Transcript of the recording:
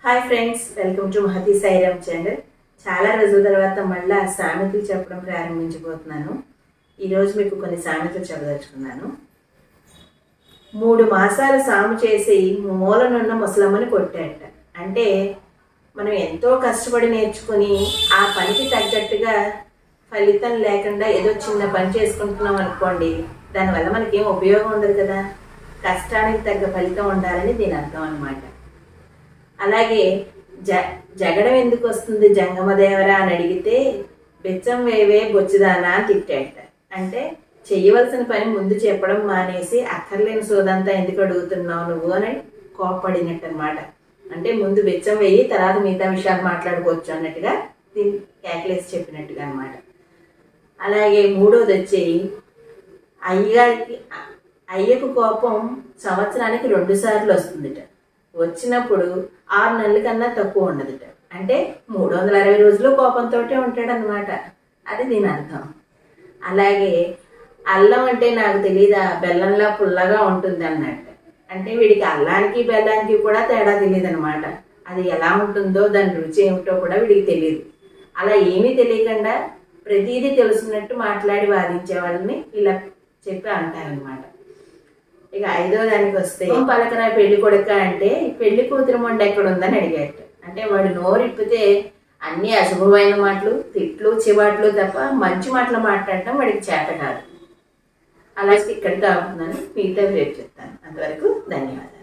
Hi friends, welcome to Mahathi Sairam channel. చాలా రోజుల తర్వాత మళ్ళీ సామెతలు చెప్పడం ప్రారంభించబోతున్నాను. ఈరోజు మీకు కొన్ని సామెతలు చెప్పదలుచుకున్నాను. 3 మాసాలు సాము చేసి మూలనున్న ముసలమ్మని కొట్టాట. అంటే మనం ఎంతో కష్టపడి నేర్చుకుని ఆ పనికి తగ్గట్టుగా ఫలితం లేకుండా ఏదో చిన్న పని చేసుకుంటున్నాం అనుకోండి, దానివల్ల మనకేం ఉపయోగం ఉండదు కదా. కష్టానికి తగ్గ ఫలితం ఉండాలని దీని అర్థం అన్నమాట. అలాగే జగడం ఎందుకు వస్తుంది జంగమదేవరా అని అడిగితే బెచ్చం వేవే బొచ్చుదానా అని తిట్టాట. అంటే చెయ్యవలసిన పని ముందు చెప్పడం మానేసి అక్కర్లేని సోదంతా ఎందుకు అడుగుతున్నావు నువ్వు అని కోపడినట్టు అనమాట. అంటే ముందు బెచ్చం వేయి, తర్వాత మిగతా విషయాలు మాట్లాడుకోవచ్చు అన్నట్టుగా దీన్ని క్యాల్కులేసి చెప్పినట్టుగా అనమాట. అలాగే మూడోది వచ్చి అయ్యకు కోపం సంవత్సరానికి 2 సార్లు వస్తుందిట. వచ్చినప్పుడు 6 నెలల కన్నా తక్కువ ఉండదుట. అంటే 360 రోజులు కోపంతో ఉంటాడనమాట. అది దీని అర్థం. అలాగే అల్లం అంటే నాకు తెలీదా, బెల్లంలా పుల్లగా ఉంటుంది అన్నట్టు. అంటే వీడికి అల్లానికి బెల్లానికి కూడా తేడా తెలియదు అనమాట. అది ఎలా ఉంటుందో దాని రుచి ఏమిటో కూడా వీడికి తెలియదు. అలా ఏమీ తెలియకుండా ప్రతిదీ తెలుసున్నట్టు మాట్లాడి వాదించే వాళ్ళని ఇలా చెప్పి అంటారనమాట. ఇక 5వ దానికి వస్తే పలకరా పెళ్లి కొడుక అంటే పెళ్లి కూతురు మొండ ఎక్కడ ఉందని అడిగాడు. అంటే వాడు నోరిప్పితే అన్ని అశుభమైన మాటలు, తిట్లు, చివాట్లు తప్ప మంచి మాటలు మాట్లాడటం వాడికి చేత కాదు. అలాగే ఇక్కడికి ఆపుతున్నాను. మిగతా రేపు చెప్తాను. అంతవరకు ధన్యవాదాలు.